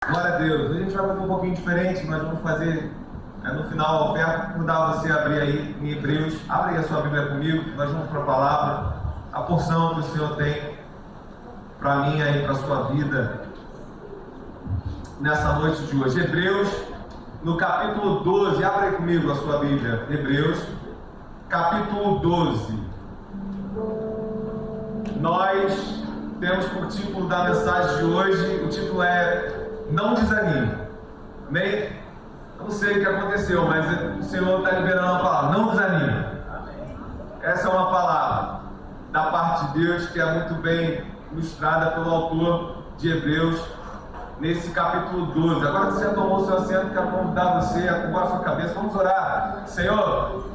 Glória a Deus. Hoje a gente vai fazer um pouquinho diferente. Nós vamos fazer no final a oferta. Convidar você a abrir aí em Hebreus. Abre aí a sua Bíblia comigo. Nós vamos para a palavra, a porção que o Senhor tem para mim e para a sua vida nessa noite de hoje. Hebreus, no capítulo 12. Abre aí comigo a sua Bíblia. Hebreus, capítulo 12. Nós temos por título da mensagem de hoje, o título é Não Desanime. Amém? Eu não sei o que aconteceu, mas o Senhor está liberando a palavra. Não desanime. Essa é uma palavra da parte de Deus que é muito bem ilustrada pelo autor de Hebreus nesse capítulo 12. Agora que você tomou o seu assento, quero convidar você a curvar a sua cabeça. Vamos orar. Senhor,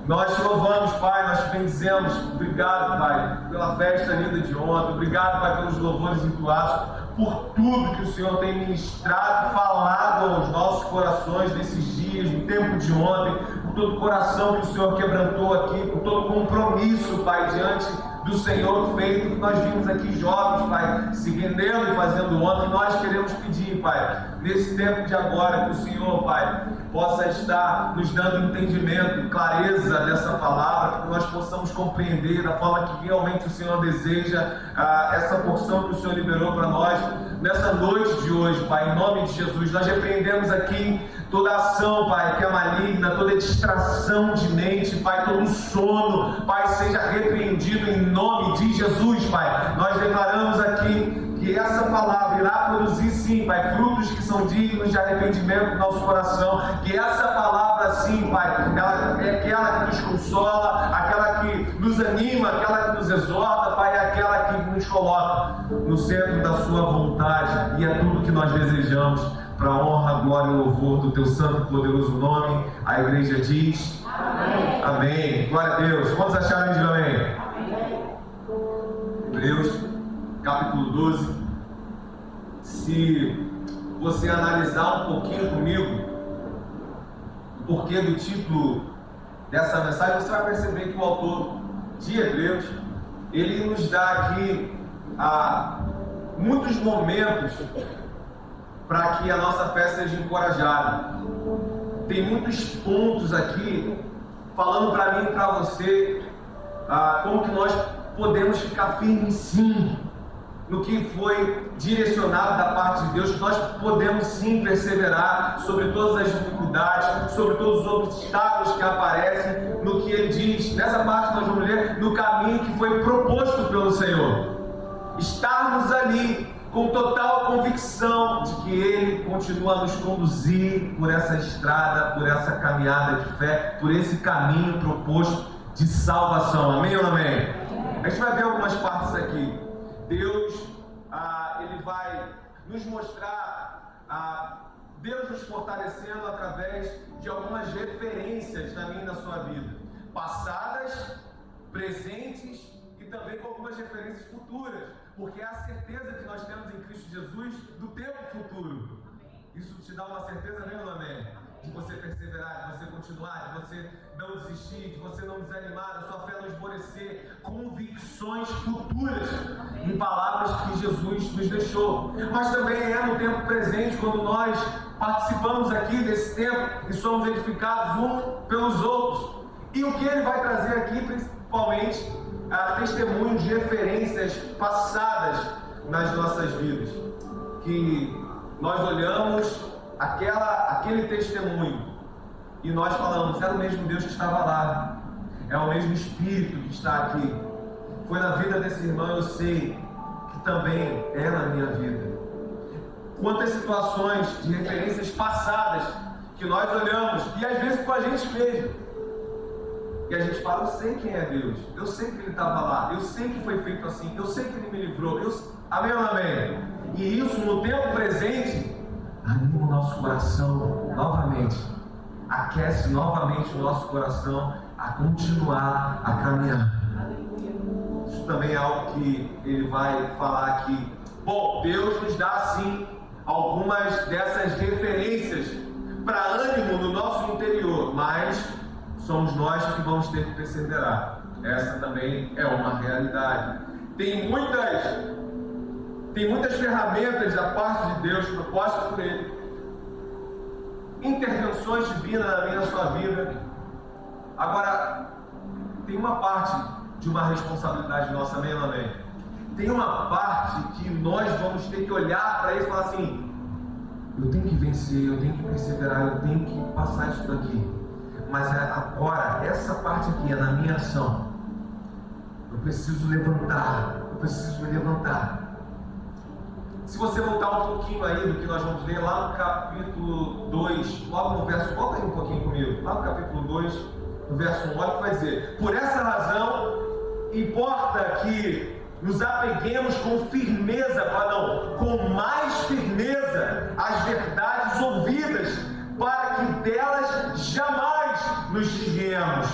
nós te louvamos, Pai, nós te bendizemos. Obrigado, Pai, pela festa linda de ontem. Obrigado, Pai, pelos louvores entoados, por tudo que o Senhor tem ministrado, falado aos nossos corações nesses dias, no tempo de ontem, por todo o coração que o Senhor quebrantou aqui, por todo o compromisso, Pai, diante do Senhor feito, que nós vimos aqui jovens, Pai, se rendendo e fazendo ontem. Nós queremos pedir, Pai, nesse tempo de agora, que o Senhor, Pai, possa estar nos dando entendimento, clareza dessa palavra, que nós possamos compreender da forma que realmente o Senhor deseja essa porção que o Senhor liberou para nós nessa noite de hoje, Pai, em nome de Jesus. Nós repreendemos aqui toda ação, Pai, que é maligna, toda distração de mente, Pai, todo sono, Pai, seja repreendido em nome de Jesus, Pai. Nós declaramos aqui que essa palavra irá produzir, sim, Pai, frutos que são dignos de arrependimento do nosso coração, que essa palavra, sim, Pai, ela é aquela que nos consola, aquela que nos anima, aquela que nos exorta, Pai, é aquela que nos coloca no centro da sua vontade, e é tudo que nós desejamos, para a honra, glória e louvor do Teu santo e poderoso nome. A igreja diz amém. Amém. Glória a Deus. Quantos acharam de amém? Amém. Hebreus, capítulo 12. Se você analisar um pouquinho comigo o porquê do título dessa mensagem, você vai perceber que o autor de Hebreus, ele nos dá aqui muitos momentos para que a nossa fé seja encorajada. Tem muitos pontos aqui falando para mim e para você como que nós podemos ficar firmes, sim, no que foi direcionado da parte de Deus, que nós podemos sim perseverar sobre todas as dificuldades, sobre todos os obstáculos que aparecem, no que Ele diz. Nessa parte nós vamos ler no caminho que foi proposto pelo Senhor. Estarmos ali com total convicção de que Ele continua a nos conduzir por essa estrada, por essa caminhada de fé, por esse caminho proposto de salvação. Amém ou não amém? A gente vai ver algumas partes aqui. Deus, Ele vai nos mostrar, Deus nos fortalecendo através de algumas referências na minha e na sua vida, passadas, presentes e também com algumas referências futuras, porque é a certeza que nós temos em Cristo Jesus do tempo futuro. Isso te dá uma certeza, amém ou não amém? De você perseverar, de você continuar, de você não desistir, de você não desanimar, da sua fé não esmorecer. Convicções futuras em palavras que Jesus nos deixou. Mas também é no tempo presente, quando nós participamos aqui desse tempo e somos edificados uns pelos outros. E o que Ele vai trazer aqui, principalmente, testemunhos de referências passadas nas nossas vidas, que nós olhamos aquele testemunho e nós falamos, era o mesmo Deus que estava lá, é o mesmo Espírito que está aqui, foi na vida desse irmão, eu sei que também é na minha vida. Quantas situações de referências passadas que nós olhamos, e às vezes com a gente mesmo, e a gente fala, eu sei quem é Deus, eu sei que Ele estava lá, eu sei que foi feito assim, eu sei que Ele me livrou, amém ou não amém? E isso no tempo presente anima o nosso coração novamente, aquece novamente o nosso coração a continuar a caminhar. Isso também é algo que Ele vai falar aqui. Bom, Deus nos dá sim algumas dessas referências para ânimo no nosso interior, mas somos nós que vamos ter que perseverar. Essa também é uma realidade. Tem muitas Tem muitas ferramentas da parte de Deus propostas por Ele, intervenções divinas na minha e na sua vida. Agora, tem uma parte de uma responsabilidade nossa, amém ou não amém? Tem uma parte que nós vamos ter que olhar para isso e falar assim: eu tenho que vencer, eu tenho que perseverar, eu tenho que passar isso daqui. Mas agora, essa parte aqui é na minha ação. Eu preciso levantar, eu preciso me levantar. Se você voltar um pouquinho aí do que nós vamos ler lá no capítulo 2, logo no verso, volta aí um pouquinho comigo, lá no capítulo 2, no verso 1, olha o que vai dizer: por essa razão, importa que nos apeguemos com firmeza, com mais firmeza, às verdades ouvidas, para que delas jamais nos desviemos.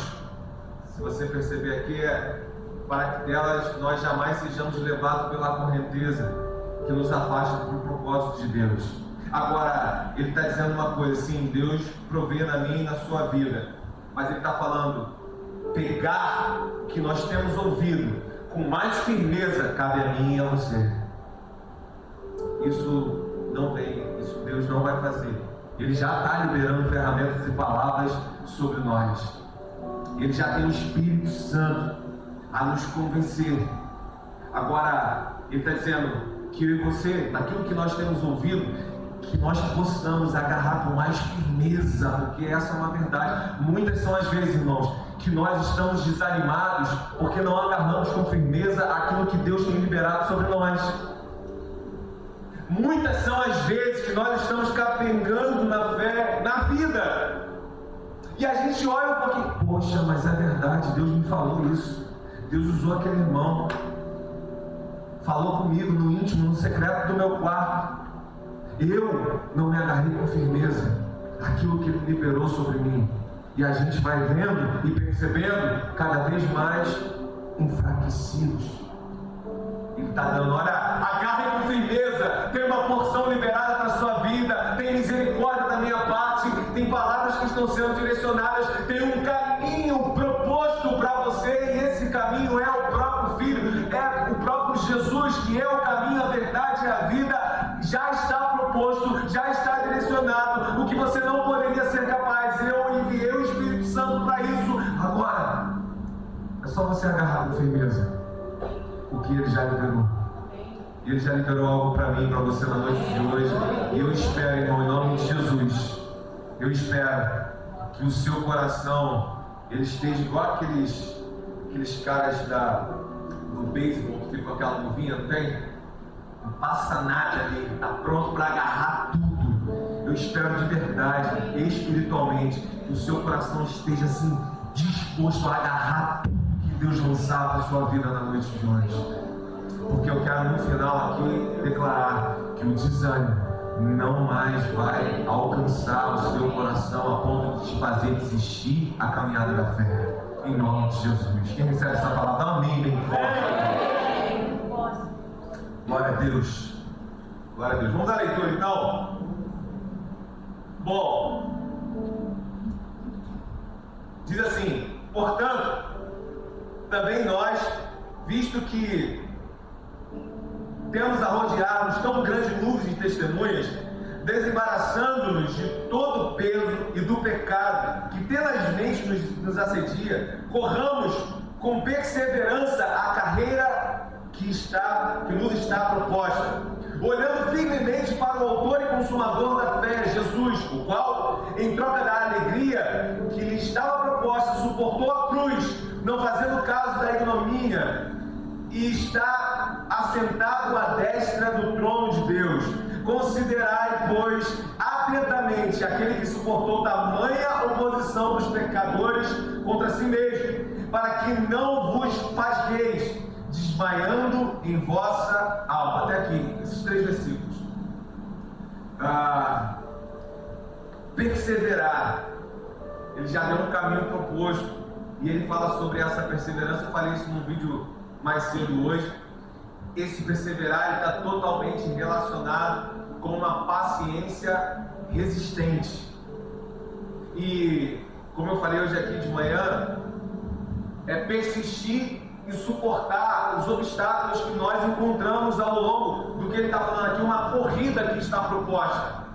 Se você perceber aqui, para que delas nós jamais sejamos levados pela correnteza que nos afasta do propósito de Deus. Agora, ele está dizendo uma coisa, sim, Deus provê na minha e na sua vida, mas ele está falando, pegar o que nós temos ouvido com mais firmeza cabe a mim e a você. Isso não vem, isso Deus não vai fazer. Ele já está liberando ferramentas e palavras sobre nós. Ele já tem o Espírito Santo a nos convencer. Agora, ele está dizendo que eu e você, daquilo que nós temos ouvido, que nós possamos agarrar com mais firmeza, porque essa é uma verdade. Muitas são as vezes, irmãos, que nós estamos desanimados porque não agarramos com firmeza aquilo que Deus tem liberado sobre nós. Muitas são as vezes que nós estamos capengando na fé, na vida, e a gente olha um pouquinho, poxa, mas é verdade, Deus me falou isso, Deus usou aquele irmão, falou comigo no íntimo, no secreto do meu quarto. Eu não me agarrei com firmeza aquilo que Ele liberou sobre mim. E a gente vai vendo e percebendo cada vez mais enfraquecidos. Ele está dando, olha, agarre com firmeza, tem uma porção liberada para a sua vida, tem misericórdia da minha parte, tem palavras que estão sendo direcionadas, tem um caminho proposto para você, e esse caminho é o próprio Filho, é o próprio Jesus, que é o caminho, a verdade e a vida. Já está proposto, já está direcionado, o que você não poderia ser capaz. Eu enviei o Espírito Santo para isso. Agora, é só você agarrar com firmeza o que Ele já liberou. Ele já liberou algo para mim e para você na noite de hoje. E eu espero, irmão, em nome de Jesus, eu espero que o seu coração ele esteja igual aqueles caras do beisebol que ficam com aquela luvinha, não tem? Não passa nada ali, está pronto para agarrar tudo. Eu espero de verdade, espiritualmente, que o seu coração esteja assim, disposto a agarrar tudo que Deus lançar para a sua vida na noite de hoje. Porque eu quero no final aqui declarar que o desânimo não mais vai alcançar o seu coração a ponto de te fazer desistir a caminhada da fé. Em nome de Jesus. Quem recebe essa palavra, amém, bem forte. Glória a Deus. Glória a Deus. Vamos à leitura então? Bom, diz assim: portanto, também nós, visto que temos a rodear-nos tão grande nuvem de testemunhas, desembaraçando-nos de todo o peso e do pecado que tenazmente nos assedia, corramos com perseverança a carreira que nos está proposta, olhando firmemente para o autor e consumador da fé, Jesus, o qual, em troca da alegria que lhe estava proposta, suportou a cruz, não fazendo caso da ignomínia, e está assentado à destra do trono de Deus. Considerai, pois, atentamente aquele que suportou tamanha oposição dos pecadores contra si mesmo, para que não vos fasgueis, desmaiando em vossa alma. Até aqui, esses 3 versículos. Perseverar. Ele já deu um caminho proposto, e ele fala sobre essa perseverança. Eu falei isso num vídeo mais cedo hoje. Esse perseverar está totalmente relacionado com uma paciência resistente. E como eu falei hoje aqui de manhã, é persistir e suportar os obstáculos que nós encontramos ao longo do que ele está falando aqui, uma corrida que está proposta.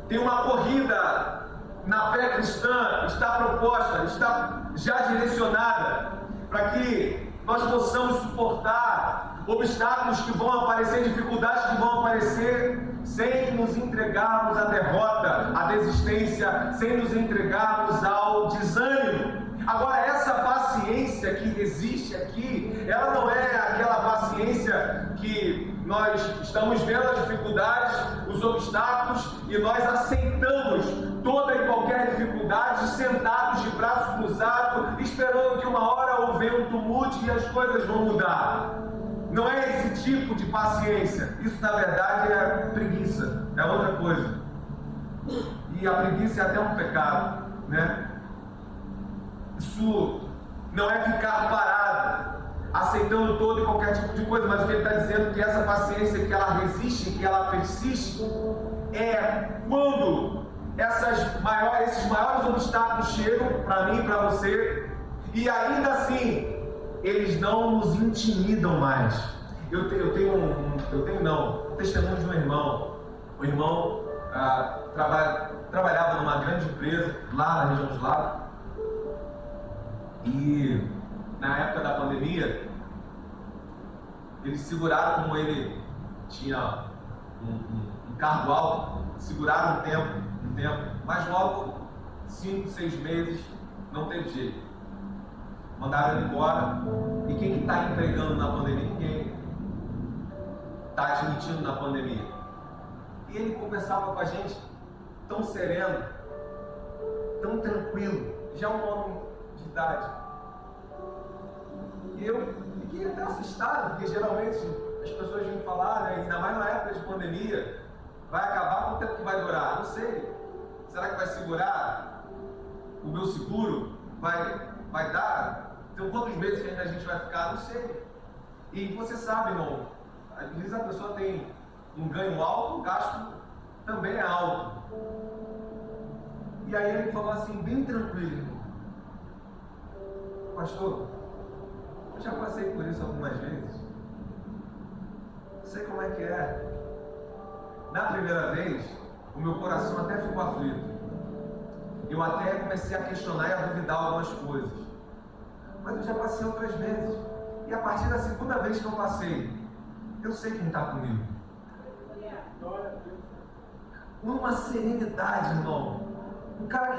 Tem uma corrida na fé cristã, está proposta, está já direcionada para que nós possamos suportar obstáculos que vão aparecer, dificuldades que vão aparecer, sem nos entregarmos à derrota, à desistência, sem nos entregarmos ao desânimo. Agora, essa paciência que existe aqui, ela não é aquela paciência que nós estamos vendo as dificuldades, os obstáculos, e nós aceitamos toda e qualquer dificuldade, sentados de braços cruzados, esperando que uma hora o vento mude e as coisas vão mudar. Não é esse tipo de paciência. Isso, na verdade, é preguiça, é outra coisa. E a preguiça é até um pecado, né? Isso não é ficar parado, aceitando todo e qualquer tipo de coisa, mas o que ele está dizendo é que essa paciência, que ela resiste, que ela persiste, é quando esses maiores obstáculos chegam para mim e para você, e ainda assim eles não nos intimidam mais. Eu tenho um testemunho de um irmão. O irmão trabalhava numa grande empresa lá na região dos Lagos, e na época da pandemia eles seguraram, como ele tinha um cargo alto, seguraram um tempo, mas logo 5, 6 meses não teve jeito, mandaram ele embora. E quem que está empregando na pandemia? Ninguém está admitindo na pandemia. E ele conversava com a gente tão sereno, tão tranquilo, já um homem de idade. E eu fiquei até assustado, porque geralmente as pessoas vêm falar, né, ainda mais na época de pandemia, vai acabar, quanto tempo que vai durar? Não sei. Será que vai segurar? O meu seguro vai dar? Então quantos meses que a gente vai ficar? Não sei. E você sabe, irmão, às vezes a pessoa tem um ganho alto, o gasto também é alto. E aí ele falou assim, bem tranquilo, irmão: pastor, eu já passei por isso algumas vezes, sei como é que é. Na primeira vez, o meu coração até ficou aflito, eu até comecei a questionar e a duvidar algumas coisas, mas eu já passei outras vezes, e a partir da segunda vez que eu passei, eu sei quem está comigo. Uma serenidade, irmão. Um cara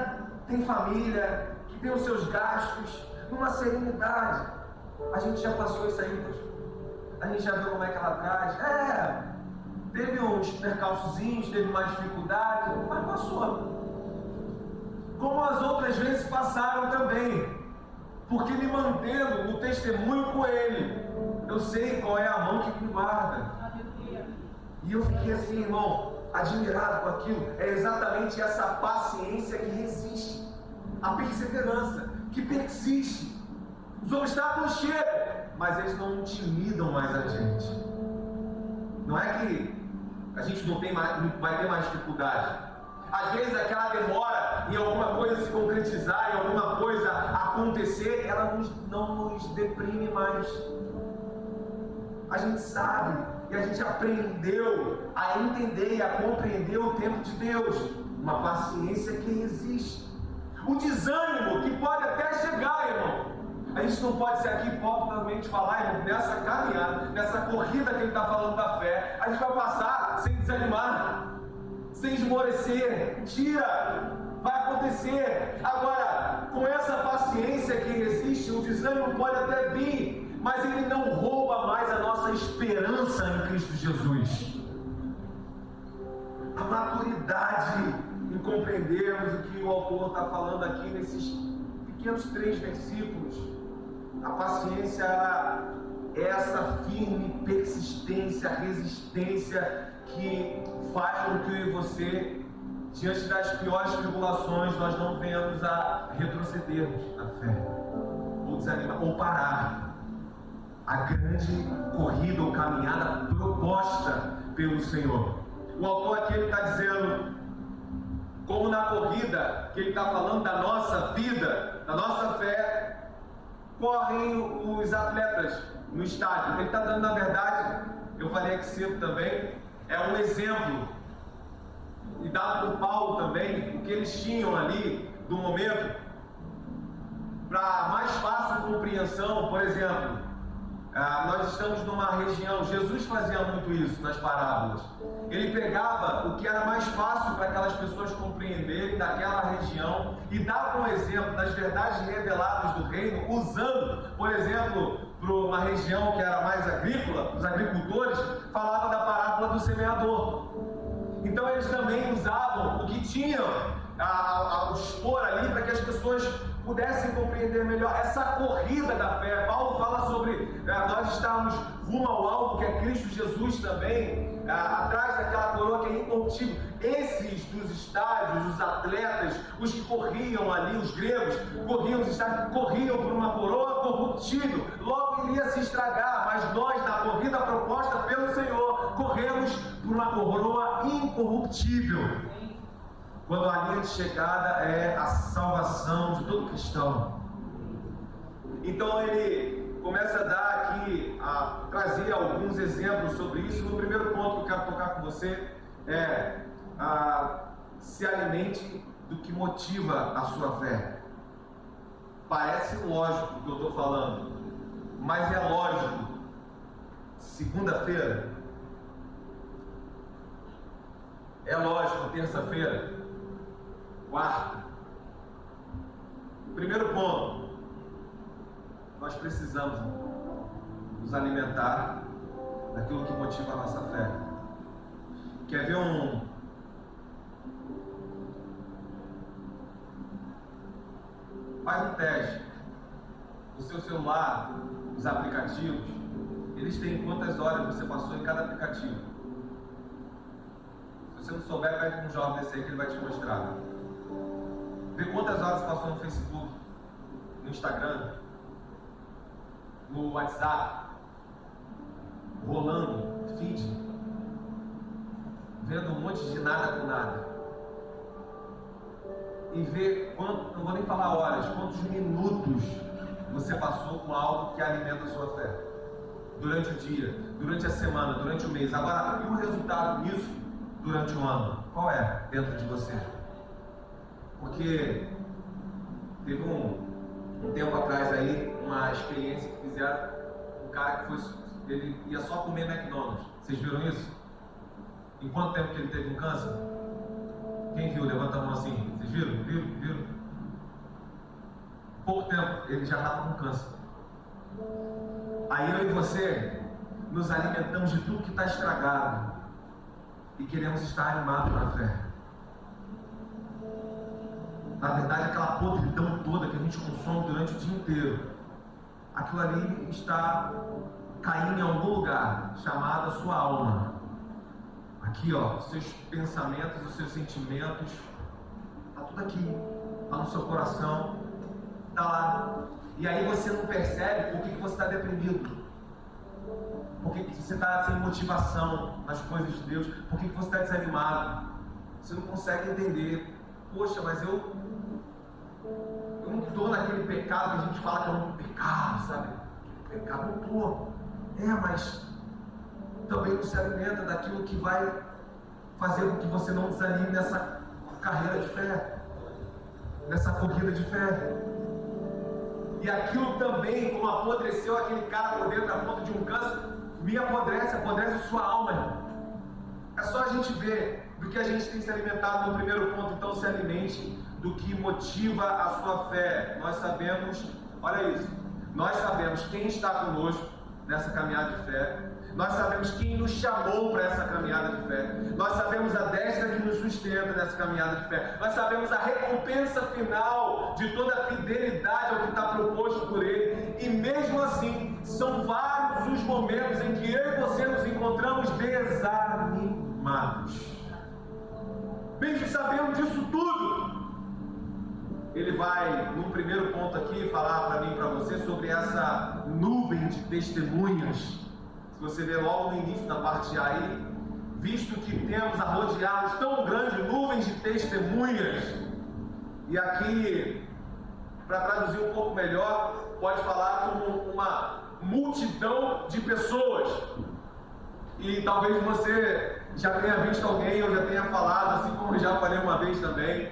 que tem família, que tem os seus gastos, uma serenidade. A gente já passou isso aí, a gente já viu como é que ela traz. Teve uns percalçozinhos, teve uma dificuldade, mas passou. Como as outras vezes passaram também, porque me mantendo no testemunho com Ele, eu sei qual é a mão que me guarda. E eu fiquei assim, irmão, admirado com aquilo. É exatamente essa paciência que resiste, a perseverança que persiste. Os obstáculos chegam, mas eles não intimidam mais a gente. Não é que a gente não vai ter mais dificuldade. Às vezes aquela demora em alguma coisa se concretizar, em alguma coisa acontecer, ela não nos deprime mais. A gente sabe e a gente aprendeu a entender e a compreender o tempo de Deus. Uma paciência que resiste. O desânimo que pode até chegar, irmão. A gente não pode ser aqui hipócritamente falar, irmão, nessa caminhada, nessa corrida que ele está falando da fé, a gente vai passar sem desanimar, sem esmorecer. Mentira! Vai acontecer. Agora, com essa paciência que resiste, o desânimo pode até vir, mas ele não rouba mais a nossa esperança em Cristo Jesus. A maturidade em compreendermos o que o autor está falando aqui nesses pequenos 3 versículos. A paciência é essa firme persistência, resistência que faz com que eu e você, diante das piores tribulações, nós não venhamos a retrocedermos na fé, ou desanimar, ou parar a grande corrida ou caminhada proposta pelo Senhor. O autor aqui está dizendo, como na corrida que ele está falando da nossa vida, da nossa fé, correm os atletas no estádio. Ele está dando, na verdade, eu falei aqui cedo também, é um exemplo, e dado por Paulo também, o que eles tinham ali do momento, para mais fácil compreensão. Por exemplo, nós estamos numa região, Jesus fazia muito isso nas parábolas. Ele pegava o que era mais fácil para aquelas pessoas compreenderem daquela região e dava um exemplo das verdades reveladas do reino, usando, por exemplo, para uma região que era mais agrícola, os agricultores, falava da parábola do semeador. Então eles também usavam o que tinham a expor ali para que as pessoas pudessem compreender melhor essa corrida da fé. Paulo fala sobre nós estarmos rumo ao alvo, que é Cristo Jesus também, atrás daquela coroa que é incorruptível. Esses dos estádios, os atletas, os que corriam ali, os gregos, corriam os estádios, corriam por uma coroa corruptível, logo iria se estragar, mas nós, na corrida proposta pelo Senhor, corremos por uma coroa incorruptível, quando a linha de chegada é a salvação de todo cristão. Então ele começa a dar aqui, a trazer alguns exemplos sobre isso. No primeiro ponto que eu quero tocar com você é se alimente do que motiva a sua fé. Parece lógico o que eu estou falando, mas é lógico. Segunda-feira é lógico, terça-feira, quarta. Primeiro ponto, nós precisamos nos alimentar daquilo que motiva a nossa fé. Quer ver faz um teste. O seu celular, os aplicativos, eles têm quantas horas você passou em cada aplicativo. Se você não souber, pega um jovem desse aí que ele vai te mostrar. Vê quantas horas você passou no Facebook, no Instagram, no WhatsApp, rolando, feed, vendo um monte de nada com nada. E vê quanto, não vou nem falar horas, quantos minutos você passou com algo que alimenta a sua fé. Durante o dia, durante a semana, durante o mês. Agora, e o resultado disso durante o ano? Qual é dentro de você? Porque teve um tempo atrás aí, uma experiência que fizeram, um cara que ele ia só comer McDonald's. Vocês viram isso? Em quanto tempo que ele teve um câncer? Quem viu? Levanta a mão assim. Vocês viram? Viram? Pouco tempo, ele já estava com câncer. Aí eu e você nos alimentamos de tudo que está estragado e queremos estar animados na fé. Na verdade, aquela podridão toda que a gente consome durante o dia inteiro, aquilo ali está caindo em algum lugar chamado a sua alma. Aqui, ó, os seus pensamentos, os seus sentimentos, está tudo aqui, está no seu coração, está lá. E aí você não percebe por que você está deprimido, por que você está sem motivação nas coisas de Deus, por que você está desanimado. Você não consegue entender. Poxa, mas eu não estou naquele pecado que a gente fala que é um pecado, sabe? Pecado não estou. Mas também não se alimenta daquilo que vai fazer com que você não desanime nessa carreira de fé, nessa corrida de fé. E aquilo também, como apodreceu aquele cara por dentro a ponto de um câncer, me apodrece sua alma, irmão. É só a gente ver do que a gente tem se alimentado no primeiro ponto. Então se alimente do que motiva a sua fé. Nós sabemos, olha isso, nós sabemos quem está conosco nessa caminhada de fé. Nós sabemos quem nos chamou para essa caminhada de fé. Nós sabemos a destra que nos sustenta nessa caminhada de fé. Nós sabemos a recompensa final de toda a fidelidade ao que está proposto por Ele. E mesmo assim, são vários os momentos em que eu e você nos encontramos desanimados. Mesmo sabendo disso tudo, ele vai, no primeiro ponto aqui, falar para mim e para você sobre essa nuvem de testemunhas. Se você ver logo no início da parte A aí, visto que temos a rodear-nos tão grande nuvens de testemunhas, e aqui, para traduzir um pouco melhor, pode falar como uma multidão de pessoas. E talvez você já tenha visto alguém, ou já tenha falado, assim como eu já falei uma vez também,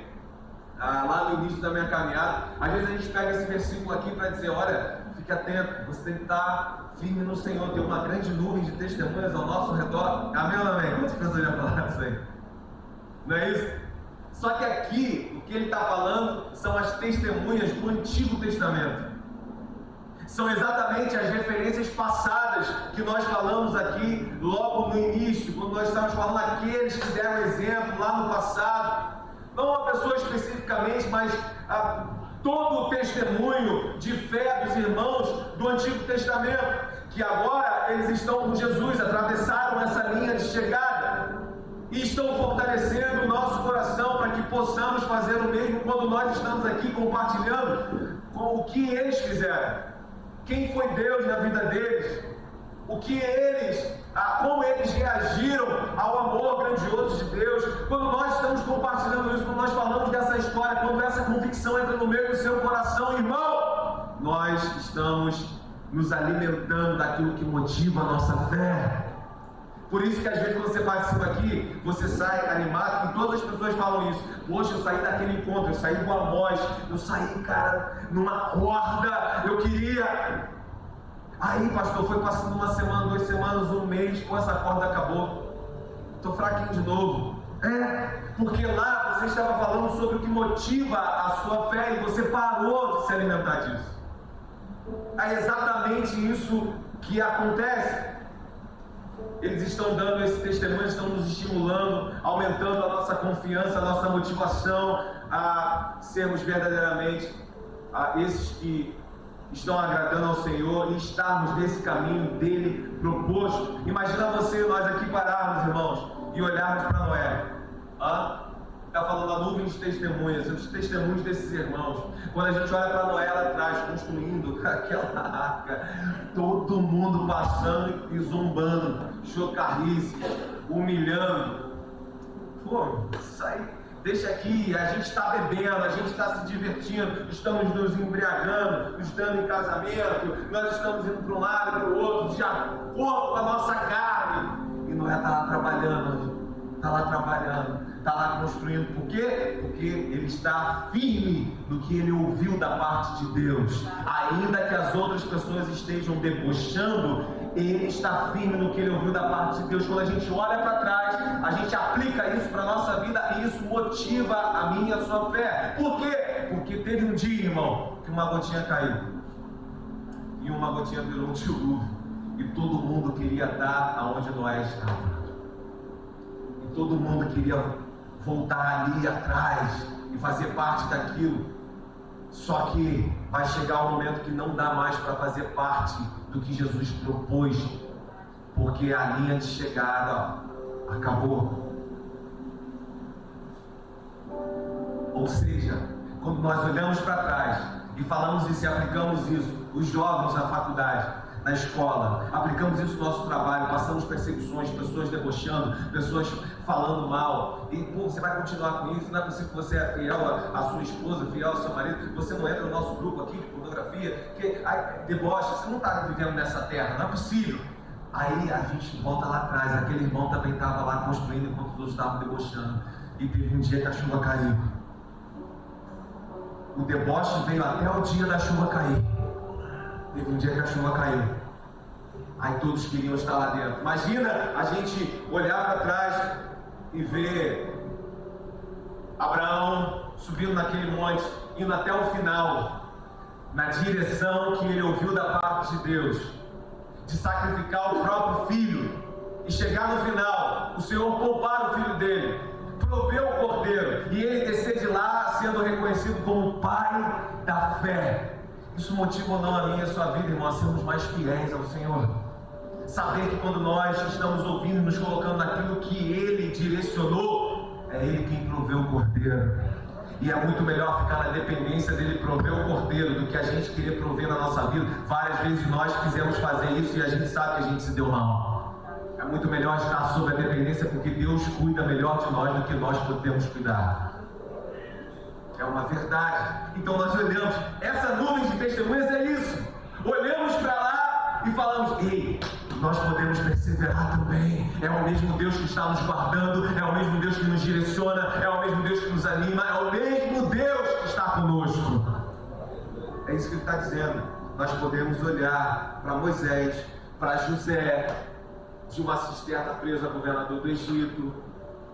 lá no início da minha caminhada. Às vezes a gente pega esse versículo aqui para dizer, olha, fique atento, você tem que estar firme no Senhor, tem uma grande nuvem de testemunhas ao nosso redor. Amém ou não amém? Quantas pessoas já falaram isso aí? Não é isso? Só que aqui, o que ele está falando são as testemunhas do Antigo Testamento. São exatamente as referências passadas que nós falamos aqui logo no início, quando nós estávamos falando aqueles que deram exemplo lá no passado. Não uma pessoa especificamente, mas todo o testemunho de fé dos irmãos do Antigo Testamento, que agora eles estão com Jesus, atravessaram essa linha de chegada e estão fortalecendo o nosso coração para que possamos fazer o mesmo quando nós estamos aqui compartilhando com o que eles fizeram. Quem foi Deus na vida deles? O que eles, como eles reagiram ao amor grandioso de Deus? Quando nós estamos compartilhando isso, quando nós falamos dessa história, quando essa convicção entra no meio do seu coração, irmão, nós estamos nos alimentando daquilo que motiva a nossa fé. Por isso que às vezes quando você participa aqui, você sai animado, e todas as pessoas falam isso. Poxa, eu saí daquele encontro, eu saí do Amós, eu saí, cara, numa corda, eu queria. Aí, pastor, foi passando uma semana, 2 semanas, um mês, pô, essa corda acabou. Estou fraquinho de novo. Porque lá você estava falando sobre o que motiva a sua fé e você parou de se alimentar disso. É exatamente isso que acontece. Eles estão dando esse testemunho, estão nos estimulando, aumentando a nossa confiança, a nossa motivação a sermos verdadeiramente esses que estão agradando ao Senhor e estarmos nesse caminho dele proposto. Imagina você, nós aqui pararmos, irmãos, e olharmos para Noé. Está falando da nuvem de testemunhas, os testemunhos desses irmãos. Quando a gente olha para Noé lá atrás, construindo aquela arca, todo mundo passando e zombando, chocarrice, humilhando. Pô, isso aí, deixa aqui, a gente está bebendo, a gente está se divertindo, estamos nos embriagando, estando em casamento, nós estamos indo para um lado e para o outro, de acordo com a nossa carne. E Noé está lá trabalhando, está lá construindo. Por quê? Porque ele está firme no que ele ouviu da parte de Deus. Ainda que as outras pessoas estejam debochando, ele está firme no que ele ouviu da parte de Deus. Quando a gente olha para trás, a gente aplica isso para a nossa vida e isso motiva a minha e a sua fé. Por quê? Porque teve um dia, irmão, que uma gotinha caiu e uma gotinha virou um dilúvio e todo mundo queria estar aonde Noé estava. Todo mundo queria voltar ali atrás e fazer parte daquilo. Só que vai chegar um momento que não dá mais para fazer parte do que Jesus propôs, porque a linha de chegada acabou. Ou seja, quando nós olhamos para trás e falamos isso e aplicamos isso, os jovens na faculdade, na escola, aplicamos isso no nosso trabalho, passamos perseguições, pessoas debochando, pessoas falando mal, e pô, você vai continuar com isso. Não é possível que você é fiel à sua esposa, fiel ao seu marido, você não entra no nosso grupo aqui de pornografia, que deboche, você não está vivendo nessa terra, não é possível. Aí a gente volta lá atrás, aquele irmão também estava lá construindo enquanto os outros estavam debochando, e teve um dia que a chuva caiu. O deboche veio até o dia da chuva cair. Teve um dia que a chuva caiu. Aí todos queriam estar lá dentro. Imagina a gente olhar para trás e ver Abraão subindo naquele monte, indo até o final, na direção que ele ouviu da parte de Deus, de sacrificar o próprio filho, e chegar no final, o Senhor poupar o filho dele, prover o cordeiro, e ele descer de lá sendo reconhecido como o pai da fé. Isso motiva ou não a minha e a sua vida, irmão, a sermos mais fiéis ao Senhor. Saber que quando nós estamos ouvindo e nos colocando naquilo que Ele direcionou, é Ele quem proveu o cordeiro. E é muito melhor ficar na dependência dele prover o cordeiro do que a gente querer prover na nossa vida. Várias vezes nós quisemos fazer isso e a gente sabe que a gente se deu mal. É muito melhor estar sob a dependência, porque Deus cuida melhor de nós do que nós podemos cuidar. É uma verdade. Então nós olhamos, essa nuvem de testemunhas é isso. Olhamos para lá e falamos: ei, nós podemos perseverar também. É o mesmo Deus que está nos guardando, é o mesmo Deus que nos direciona, é o mesmo Deus que nos anima, é o mesmo Deus que está conosco. É isso que ele está dizendo. Nós podemos olhar para Moisés, para José, de uma cisterna presa ao governador do Egito.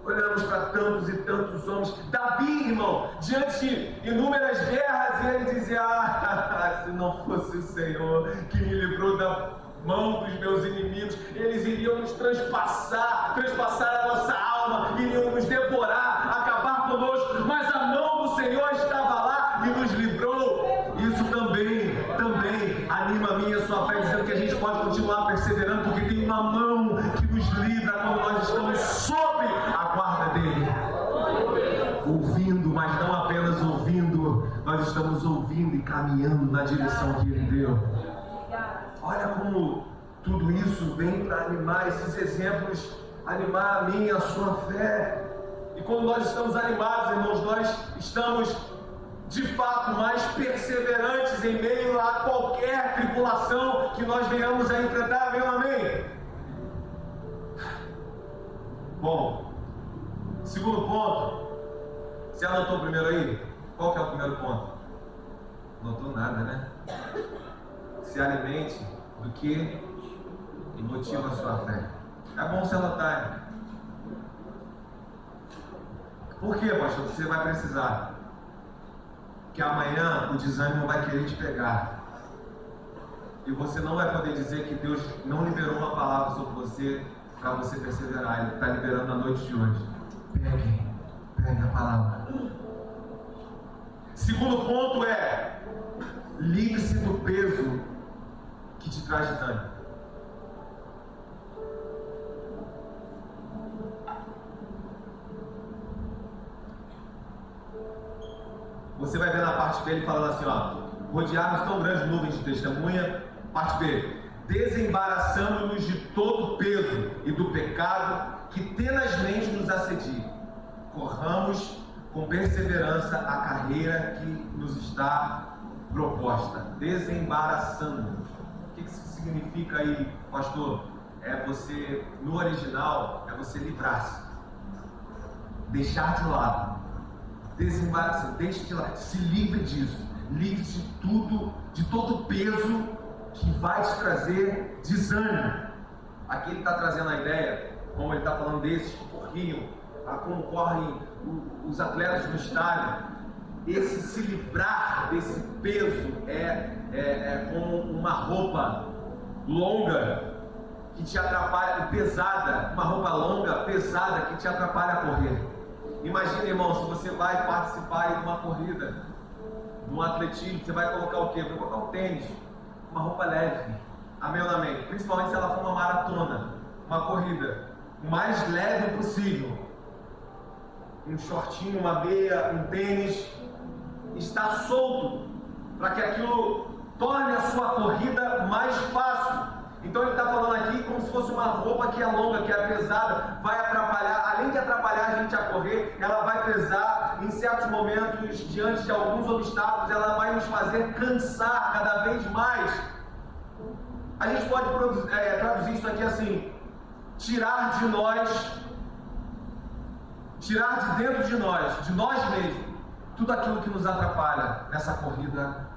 Olhamos para tantos e tantos homens. Davi, irmão, diante de inúmeras guerras, e ele dizia: se não fosse o Senhor que me livrou da mão dos meus inimigos, eles iriam nos transpassar a nossa alma, iriam nos devorar, acabar conosco, mas a mão do Senhor estava lá e nos livrou. Isso também anima a minha e a sua fé, dizendo que a gente pode continuar perseverando, porque tem uma mão que nos livra quando nós estamos sob a guarda dele. Ouvindo, mas não apenas ouvindo, nós estamos ouvindo e caminhando na direção que ele deu. Olha como tudo isso vem para animar, esses exemplos, animar a minha e a sua fé. E quando nós estamos animados, irmãos, nós estamos de fato mais perseverantes em meio a qualquer tribulação que nós venhamos a enfrentar. Meu amém? Bom, segundo ponto. Você anotou o primeiro aí? Qual que é o primeiro ponto? Não anotou nada, né? Se alimente do que motiva a sua fé. É bom você anotar. Por quê, pastor? Você vai precisar. Que amanhã o desânimo vai querer te pegar. E você não vai poder dizer que Deus não liberou uma palavra sobre você para você perseverar. Ele está liberando na noite de hoje. Pegue a palavra. Segundo ponto é: livre-se do peso que te traz desânimo. Você vai ver na parte B ele falando assim, ó: rodeados tão grandes nuvens de testemunha. Parte B: desembaraçando-nos de todo o peso e do pecado que tenazmente nos assedia. Corramos com perseverança a carreira que nos está proposta. Desembaraçando-nos. O que isso significa aí, pastor? É você, no original, é você livrar-se, deixar de lado. Desembaraça, deixe de lado, se livre disso, livre-se de tudo, de todo o peso que vai te trazer desânimo. Aqui ele está trazendo a ideia, como ele está falando desses que corriam, como correm os atletas no estádio. Esse se livrar desse peso é como uma roupa longa que te atrapalha, pesada, uma roupa longa, pesada, que te atrapalha a correr. Imagina, irmão, se você vai participar de uma corrida, de um atletismo, você vai colocar o quê? Vai colocar um tênis, uma roupa leve. Amém ou não amém? Principalmente se ela for uma maratona, uma corrida, o mais leve possível. Um shortinho, uma meia, um tênis, está solto, para que aquilo torne a sua corrida mais fácil. Então ele está falando aqui como se fosse uma roupa que é longa, que é pesada, vai atrapalhar, além de atrapalhar a gente a correr, ela vai pesar em certos momentos, diante de alguns obstáculos, ela vai nos fazer cansar cada vez mais. A gente pode traduzir isso aqui assim: tirar de dentro de nós mesmos, tudo aquilo que nos atrapalha nessa corrida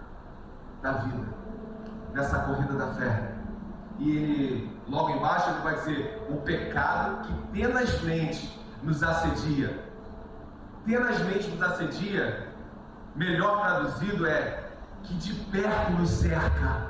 da vida, nessa corrida da fé. E ele, logo embaixo, ele vai dizer: o pecado que tenazmente nos assedia. Tenazmente nos assedia, melhor traduzido, é que de perto nos cerca.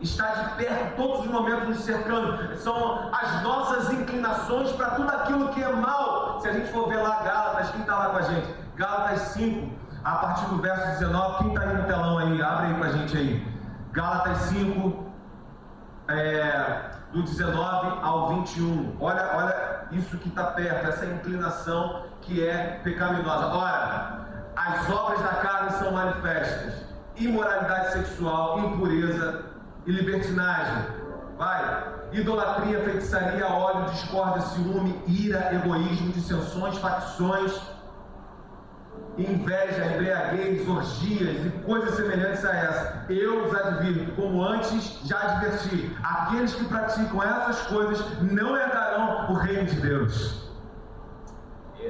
Está de perto todos os momentos nos cercando. São as nossas inclinações para tudo aquilo que é mal. Se a gente for ver lá Gálatas, quem está lá com a gente? Gálatas 5, a partir do verso 19. Quem está aí no telão aí? Abre aí com a gente aí. Gálatas 5, do 19 ao 21. Olha isso que está perto, essa inclinação que é pecaminosa. Ora, as obras da carne são manifestas: imoralidade sexual, impureza e libertinagem, idolatria, feitiçaria, ódio, discórdia, ciúme, ira, egoísmo, dissensões, facções, inveja, embriaguez, orgias e coisas semelhantes a essa. Eu os advirto, como antes já adverti, aqueles que praticam essas coisas não herdarão o reino de Deus.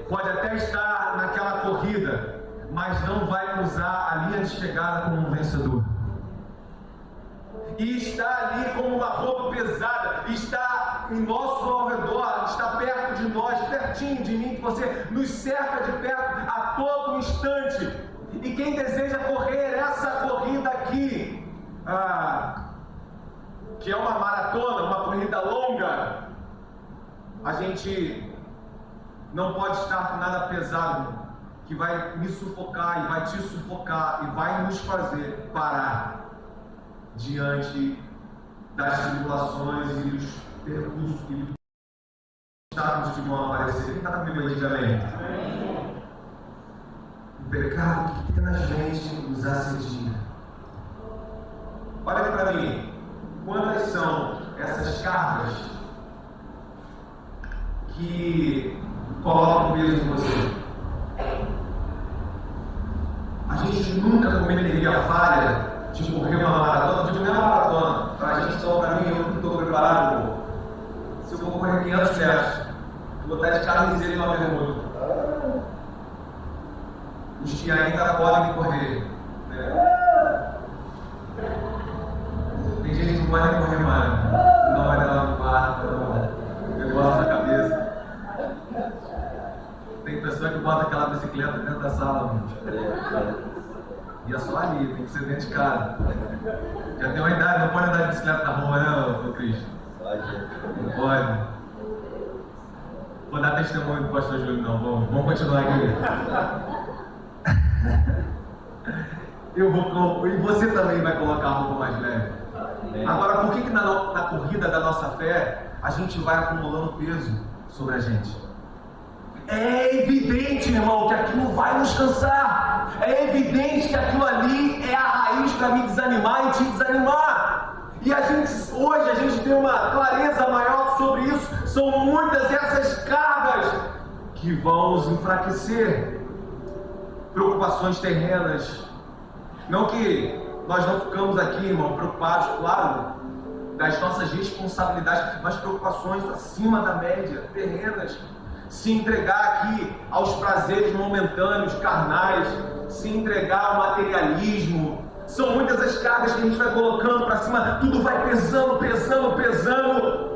Pode até estar naquela corrida, mas não vai usar a linha de chegada como um vencedor. E está ali como uma roupa pesada, está em nosso ao redor, está perto de nós, pertinho de mim, que você nos cerca de perto a todo instante. E quem deseja correr essa corrida aqui, que é uma maratona, uma corrida longa, a gente não pode estar com nada pesado, que vai me sufocar e vai te sufocar e vai nos fazer parar diante das tribulações e dos percursos e dos obstáculos que vão aparecer. Quem está comigo aí, amém? O pecado que pequenamente nos assedia. Olha para mim, quantas são essas cargas que colocam peso em você? A gente nunca cometeria a falha de correr uma maratona, de não é uma maratona. Para a gente, só para mim, eu não estou preparado, pô. Se eu vou correr 500 metros, vou botar de camiseta e uma bermuda. Os que ainda podem correr, né? Tem gente que não vai nem correr mais, não vai dar no quarto, negócio na cabeça. Tem pessoa que bota aquela bicicleta dentro da sala, mano. E é só ali, tem que ser dentro de casa. Já tem uma idade, não pode andar de bicicleta na rua, né, Cristo? Não pode. Vou dar testemunho do pastor Júlio, não. Vamos continuar aqui. E você também vai colocar a roupa mais leve. Agora, por que na corrida da nossa fé a gente vai acumulando peso sobre a gente? É evidente, irmão, que aquilo vai nos cansar. É evidente que aquilo ali é a raiz para me desanimar e te desanimar. E hoje a gente tem uma clareza maior sobre isso. São muitas essas cargas que vão nos enfraquecer. Preocupações terrenas. Não que nós não ficamos aqui, irmão, preocupados, claro, das nossas responsabilidades, mas preocupações acima da média, terrenas. Se entregar aqui aos prazeres momentâneos, carnais, se entregar ao materialismo. São muitas as cargas que a gente vai colocando para cima, tudo vai pesando, pesando, pesando.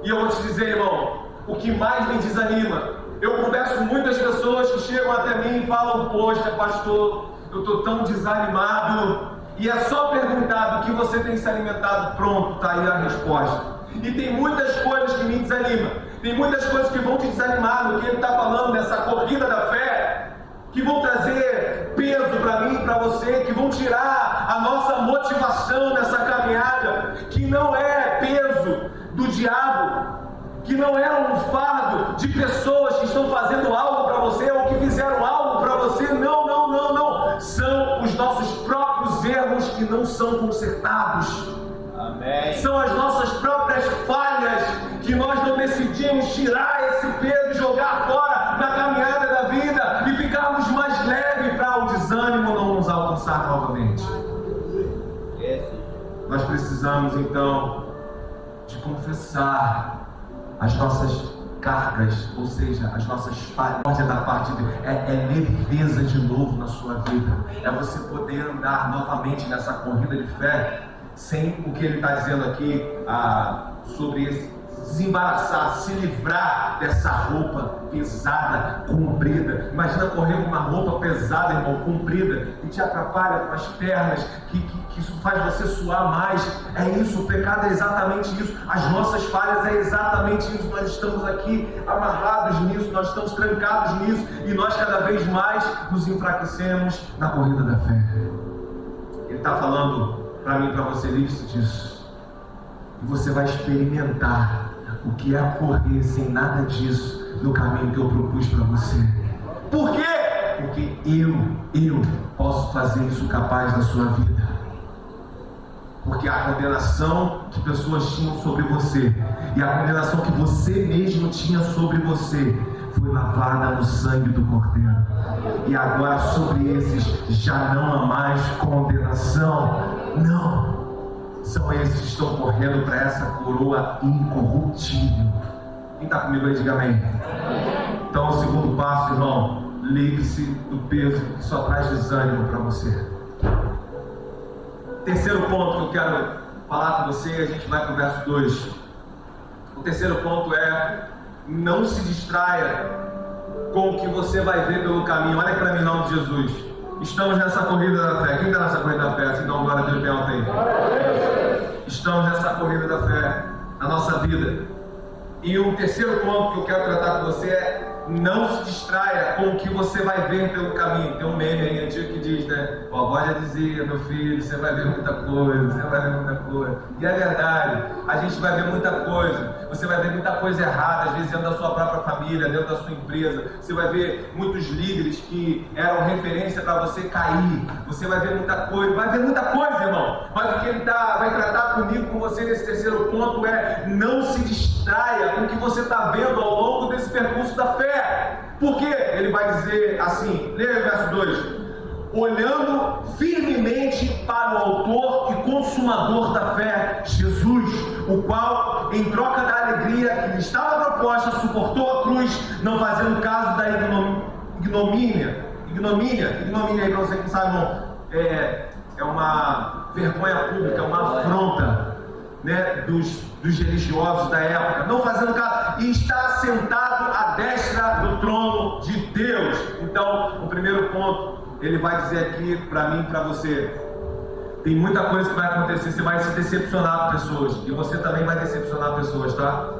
E eu vou te dizer, irmão, o que mais me desanima, eu converso com muitas pessoas que chegam até mim e falam: poxa, pastor, eu estou tão desanimado. E é só perguntar do que você tem se alimentado, pronto, está aí a resposta. E tem muitas coisas que me desanimam. Tem muitas coisas que vão te desanimar no que ele está falando nessa corrida da fé, que vão trazer peso para mim e para você, que vão tirar a nossa motivação nessa caminhada, que não é peso do diabo, que não é um fardo de pessoas que estão fazendo algo para você ou que fizeram algo para você. Não, não, não, não. São os nossos próprios erros que não são consertados. Amém. São as nossas próprias falhas que nós não decidimos tirar esse peso e jogar fora na caminhada da vida e ficarmos mais leves para o desânimo não nos alcançar novamente. Nós precisamos então de confessar as nossas cargas, ou seja, as nossas falhas da parte de Deus. É leveza de novo na sua vida. É você poder andar novamente nessa corrida de fé sem o que ele está dizendo aqui sobre esse desembaraçar, se livrar dessa roupa pesada, comprida. Imagina correr com uma roupa pesada, irmão, comprida, que te atrapalha com as pernas, que isso faz você suar mais. É isso, o pecado é exatamente isso. As nossas falhas é exatamente isso. Nós estamos aqui amarrados nisso, nós estamos trancados nisso, e nós cada vez mais nos enfraquecemos na corrida da fé. Ele está falando para mim e para você, livre-se disso. E você vai experimentar o que é correr sem nada disso no caminho que eu propus para você. Por quê? Porque eu posso fazer isso capaz na sua vida. Porque a condenação que pessoas tinham sobre você e a condenação que você mesmo tinha sobre você foi lavada no sangue do Cordeiro. e agora sobre esses já não há mais condenação. Não, são esses que estão correndo para essa coroa incorruptível. Quem está comigo aí, diga amém. Então, o segundo passo, irmão, livre-se do peso que só traz desânimo para você. Terceiro ponto que eu quero falar com você, a gente vai para o verso 2. O terceiro ponto é: não se distraia com o que você vai ver pelo caminho. Olha para mim, em nome de Jesus. Estamos nessa corrida da fé. Quem está nessa corrida da fé? Assim, então, glória a Deus, bem alto aí. Estamos nessa corrida da fé na nossa vida. E o terceiro ponto que eu quero tratar com você é: não se distraia com o que você vai ver pelo caminho. Tem um meme aí antigo que diz, né? A avó já dizia: meu filho, você vai ver muita coisa, você vai ver muita coisa. E é verdade, a gente vai ver muita coisa. Você vai ver muita coisa errada, às vezes dentro da sua própria família, dentro da sua empresa. Você vai ver muitos líderes que eram referência para você cair. Você vai ver muita coisa, irmão. Mas o que ele vai tratar comigo, com você nesse terceiro ponto é: não se distraia com o que você está vendo ao longo desse percurso da fé. Por quê? Ele vai dizer assim, leia o verso 2: olhando firmemente para o autor e consumador da fé, Jesus, o qual, em troca da alegria que lhe estava proposta, suportou a cruz, não fazendo caso da ignomínia aí, para você que sabe, irmão, é uma vergonha pública, é uma afronta, né, dos religiosos da época, não fazendo caso, e está sentado à destra do trono de Deus. Então, o primeiro ponto, ele vai dizer aqui para mim e para você: tem muita coisa que vai acontecer, você vai se decepcionar com pessoas, e você também vai decepcionar pessoas, tá?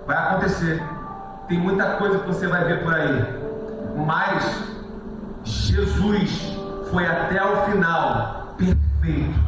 Vai acontecer, tem muita coisa que você vai ver por aí, mas Jesus foi até o final perfeito,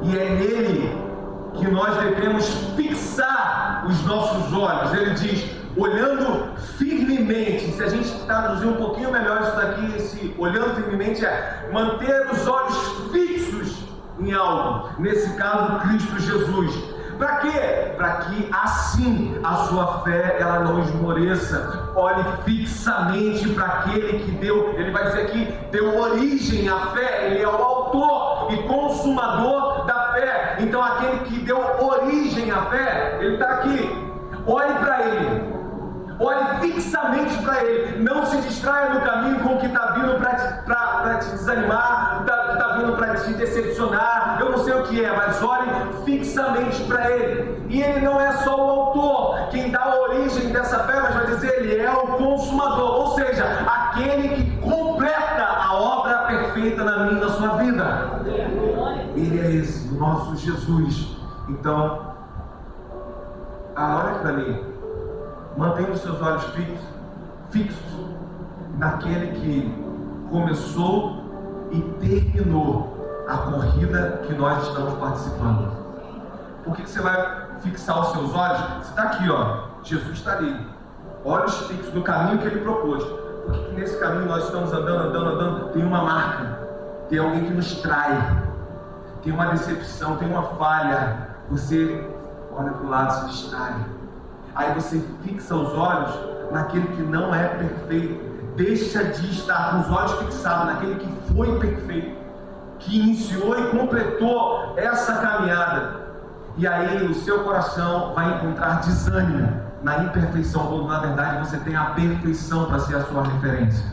e é nele que nós devemos fixar os nossos olhos. Ele diz: olhando firmemente. Se a gente traduzir um pouquinho melhor isso daqui, esse olhando firmemente é manter os olhos fixos em algo, nesse caso Cristo Jesus. Para quê? Para que assim a sua fé ela não esmoreça. Olhe fixamente para aquele que deu, ele vai dizer aqui, deu origem à fé. Ele é o autor e consumador da fé. Então aquele que deu origem à fé, ele está aqui. Olhe para ele, olhe fixamente para ele. Não se distraia no caminho com o que está vindo para te desanimar, está vindo para te decepcionar. Eu não sei o que é, mas olhe fixamente para ele. E ele não é só o autor, quem dá a origem dessa fé, mas vai dizer, ele é o consumador, ou seja, aquele que completa a obra perfeita na minha e na sua vida. Ele é esse, o nosso Jesus. Então, olha aqui para mim. Mantenha os seus olhos fixos naquele que começou e terminou a corrida que nós estamos participando. Por que você vai fixar os seus olhos? Você está aqui, ó. Jesus está ali. Olhos fixos no caminho que ele propôs. Porque nesse caminho nós estamos andando. Tem uma marca. Tem alguém que nos trai. Tem uma decepção, tem uma falha. Você olha para o lado, se distrai. Aí você fixa os olhos naquele que não é perfeito. Deixa de estar com os olhos fixados naquele que foi perfeito, que iniciou e completou essa caminhada. E aí o seu coração vai encontrar desânimo na imperfeição, quando na verdade você tem a perfeição para ser a sua referência,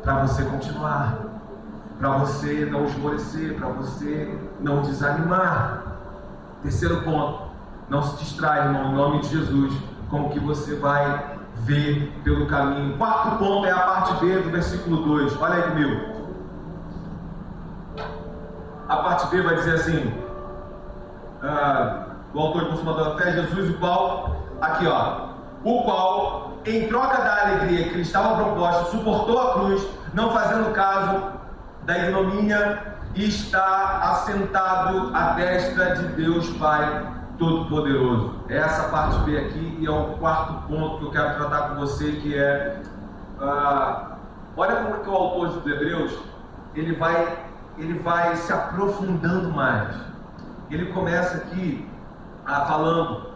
para você continuar, para você não esmorecer, para você não desanimar. Terceiro ponto: não se distraia, irmão, em nome de Jesus, com o que você vai ver pelo caminho. Quarto ponto é a parte B do versículo 2. Olha aí comigo. A parte B vai dizer assim: o autor e consumador da fé, Jesus, o qual, aqui ó, o qual, em troca da alegria que lhe estava proposta, suportou a cruz, não fazendo caso da ignomínia, e está assentado à destra de Deus Pai Todo-Poderoso. É essa parte B aqui, e é o quarto ponto que eu quero tratar com você, que é olha como que o autor dos Hebreus ele vai se aprofundando mais. Ele começa aqui falando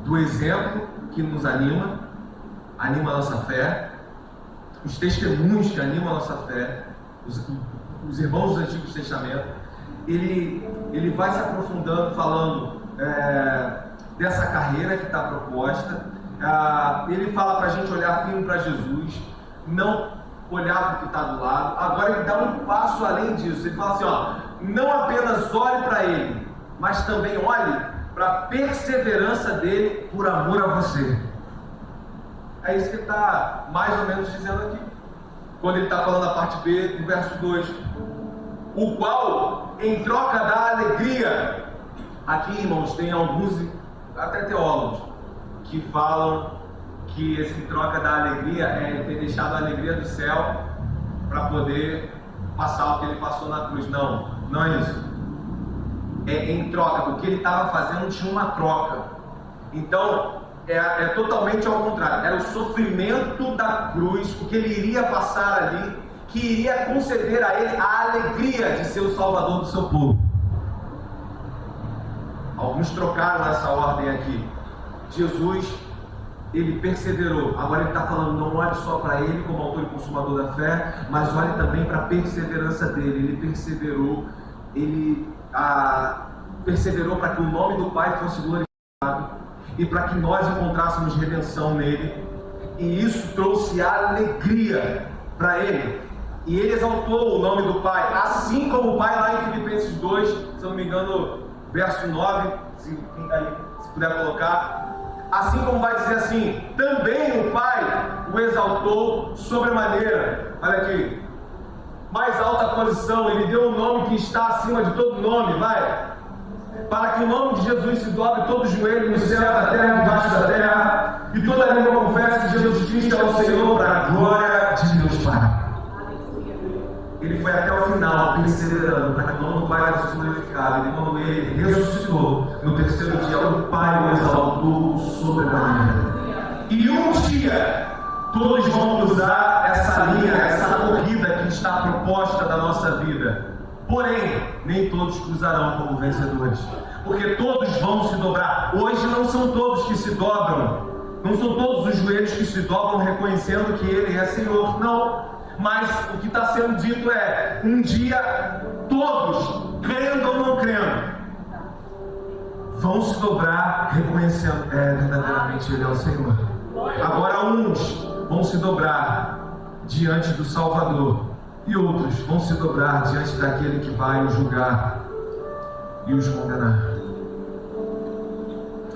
do exemplo que nos anima a nossa fé, os testemunhos que animam a nossa fé, os irmãos do Antigo Testamento, ele vai se aprofundando, falando dessa carreira que está proposta. Ele fala para a gente olhar firme para Jesus, não olhar para o que está do lado. Agora ele dá um passo além disso. Ele fala assim, não apenas olhe para ele, mas também olhe para a perseverança dele por amor a você. É isso que ele está mais ou menos dizendo aqui, quando ele está falando a parte B do verso 2. O qual, em troca da alegria, aqui, irmãos, tem alguns, até teólogos, que falam que esse troca da alegria é ter deixado a alegria do céu para poder passar o que ele passou na cruz. Não é isso. É em troca. O que ele estava fazendo tinha uma troca. Então, é totalmente ao contrário. Era o sofrimento da cruz, o que ele iria passar ali, que iria conceder a ele a alegria de ser o salvador do seu povo. Alguns trocaram essa ordem aqui. Jesus, ele perseverou. Agora ele está falando, não olhe só para ele como autor e consumador da fé, mas olhe também para a perseverança dele. Ele perseverou, perseverou para que o nome do Pai fosse glorificado e para que nós encontrássemos redenção nele. E isso trouxe alegria para ele. E ele exaltou o nome do Pai, assim como o Pai lá em Filipenses 2, se não me engano, verso 9, se puder colocar. Assim como vai dizer assim, também o Pai o exaltou sobremaneira. Olha aqui, mais alta posição, ele deu um nome que está acima de todo nome, vai. Para que o nome de Jesus se dobre todo o joelho no céu, na terra e debaixo da terra, e toda língua confesse que Jesus Cristo é o Senhor, para a glória de Deus Pai. Ele foi até o final, perseverando, para que o nome do Pai fosse glorificado. E quando ele ressuscitou, no terceiro dia, o Pai o exaltou sobremaneira. E um dia, todos vão cruzar essa linha, essa corrida que está proposta da nossa vida. Porém, nem todos cruzarão como vencedores, porque todos vão se dobrar. Hoje não são todos que se dobram, não são todos os joelhos que se dobram reconhecendo que Ele é Senhor, não. Mas o que está sendo dito é, um dia todos, crendo ou não crendo, vão se dobrar reconhecendo verdadeiramente Ele é o Senhor. Agora uns vão se dobrar diante do Salvador, e outros vão se dobrar diante daquele que vai os julgar e os condenar.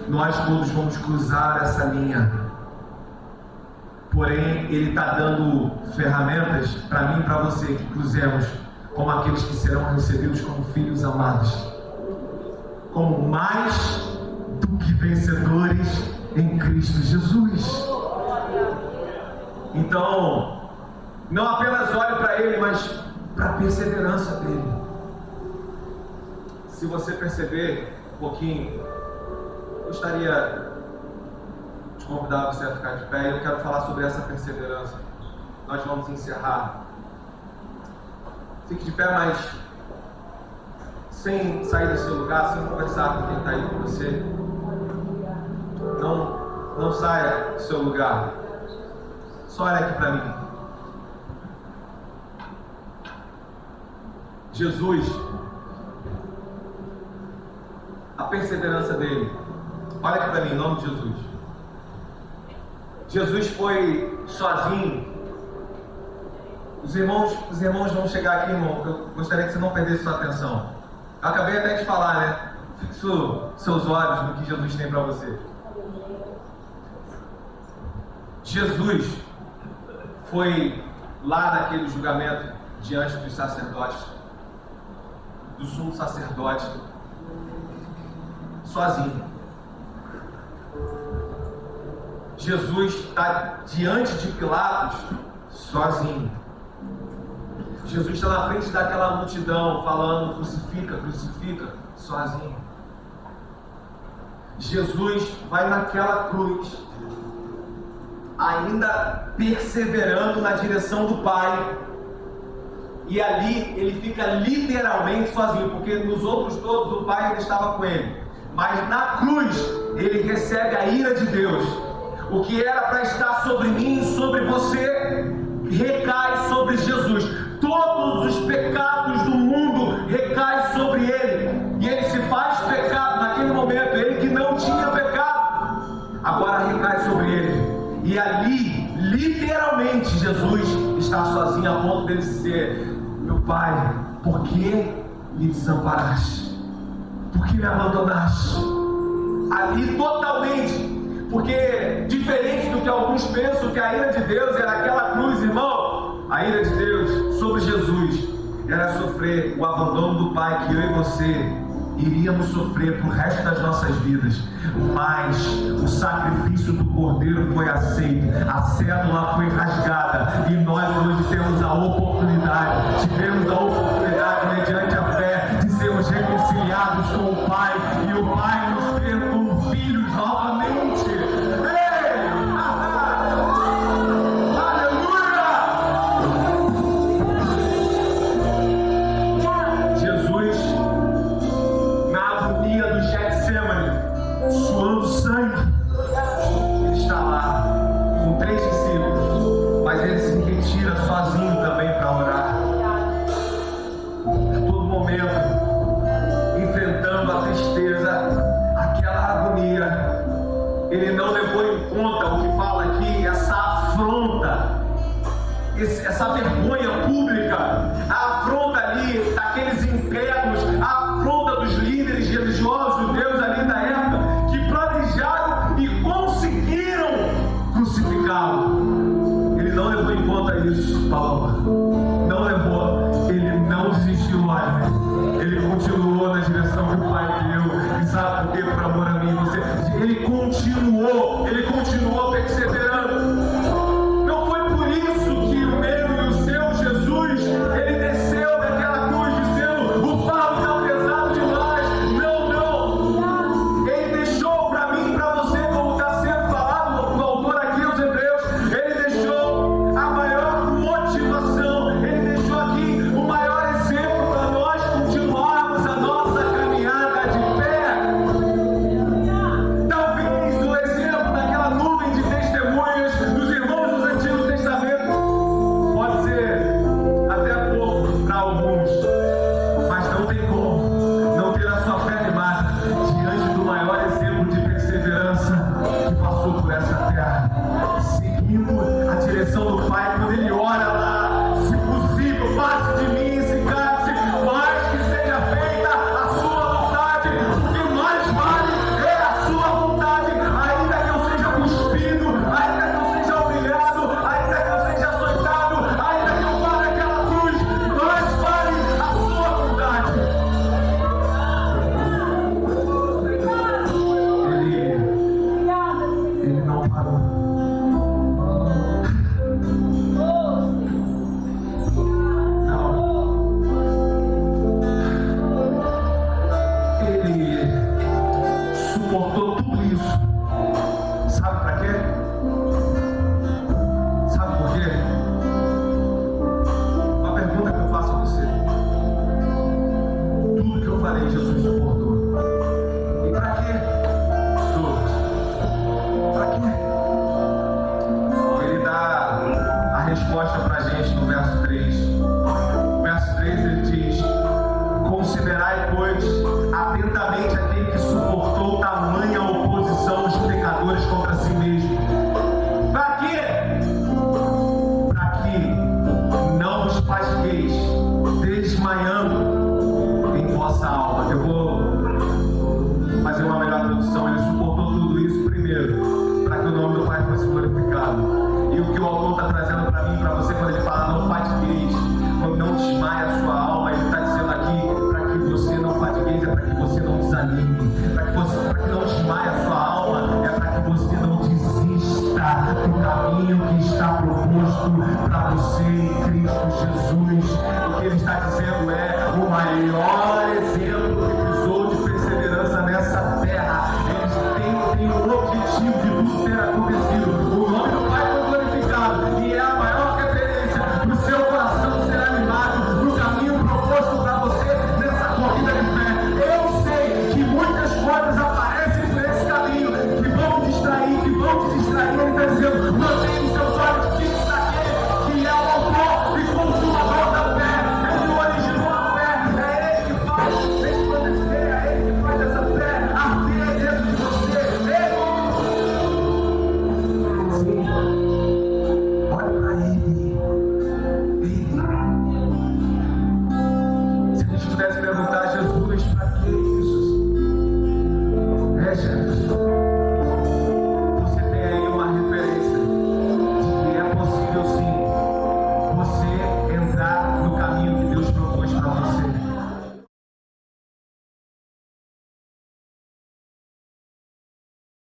Nós todos vamos cruzar essa linha. Porém, Ele está dando ferramentas para mim e para você, que cruzemos como aqueles que serão recebidos como filhos amados, como mais do que vencedores em Cristo Jesus. Então, não apenas olhe para Ele, mas para a perseverança dEle. Se você perceber um pouquinho, eu gostaria de convidar você a ficar de pé. Eu quero falar sobre essa perseverança. Nós vamos encerrar. Fique de pé, mas sem sair do seu lugar, sem conversar com quem está aí com você. Não saia do seu lugar. Só olha aqui para mim. Jesus, a perseverança dele. Olha aqui para mim, em nome de Jesus. Jesus foi sozinho. Os irmãos vão chegar aqui, irmão. Eu gostaria que você não perdesse sua atenção. Eu acabei até de falar, né? Fixe seus olhos no que Jesus tem para você. Jesus foi lá naquele julgamento diante dos sacerdotes, do sumo sacerdote, sozinho. Jesus está diante de Pilatos sozinho. Jesus está na frente daquela multidão falando, crucifica, crucifica, sozinho. Jesus vai naquela cruz, ainda perseverando na direção do Pai, e ali ele fica literalmente sozinho, porque nos outros todos o Pai ainda estava com ele, mas na cruz ele recebe a ira de Deus. O que era para estar sobre mim e sobre você estar sozinho a ponto dele dizer: meu pai, por que me desamparaste? Por que me abandonaste? Ali totalmente, porque diferente do que alguns pensam que a ira de Deus era aquela cruz, irmão, a ira de Deus sobre Jesus era sofrer o abandono do Pai que eu e você iríamos sofrer pro resto das nossas vidas, mas o sacrifício do Cordeiro foi aceito, a cédula foi rasgada, e nós hoje temos a oportunidade, tivemos a oportunidade mediante a fé de sermos reconciliados com o Pai, e o Pai nos fez como filhos novamente. Ei! Aleluia! Jesus, do Getsemane, suando sangue, ele está lá com 3 discípulos, mas ele se retira sozinho também para orar. A todo momento, enfrentando a tristeza, aquela agonia, ele não levou em conta o que fala aqui, essa afronta, essa vergonha pública, a afronta ali daqueles incrédulos, a afronta dos líderes religiosos judeus ali da época, que planejaram e conseguiram crucificá-lo. Ele não levou em conta isso, Paloma. Não levou. Ele não desistiu, olha. Ele continuou na direção que o Pai deu. E sabe por quê? Por amor a mim e você. Ele continuou perseverando. Não foi por isso que o meu e o seu Jesus, ele desceu daquela cruz dizendo: o fardo está pesado demais. Não. Ele deixou para mim e para você, como está sendo falado no autor aqui aos Hebreus, ele deixou a maior motivação, ele deixou aqui o maior exemplo para nós continuarmos a nossa caminhada de fé. Talvez o exemplo daquela nuvem de testemunhas dos irmãos do Antigo Testamento pode ser até pouco para alguns, mas não tem como não ter a sua fé animada diante do maior exemplo de perseverança que passou por essa terra, seguindo a direção do Pai. Quando ele ora lá: se possível, passe de mim esse cálice, mas que seja feita a sua vontade, porque mais vale é a sua vontade, ainda que eu seja cuspido, ainda que eu seja humilhado, ainda que eu seja açoitado, ainda que eu vá naquela cruz, mais vale a sua vontade. Ele não parou. Ele suportou tudo isso. Sabe para quê? Sabe por quê? Uma pergunta que eu faço a você. Tudo que eu falei, Jesus suportou. E para quê? Para quê? Ele dá a resposta para a gente no verso 3. No verso 3 ele diz: considerai, pois, atentamente aquele que suportou tamanha oposição dos pecadores contra si mesmo. Para quê? Para que não vos fastigueis, desmaiando em vossa alma. Eu vou fazer uma melhor tradução. Ele suportou tudo isso primeiro, para que o nome do Pai fosse glorificado. E o que o autor está trazendo para mim e para você, quando ele fala não fatigueis, quando não desmaie a sua alma, ele está dizendo aqui para que você não fatigueis, é para que você não desanime, para que não desmaie a sua alma, é para que você não desista do caminho que está proposto para você em Cristo Jesus. O que ele está dizendo é: o maior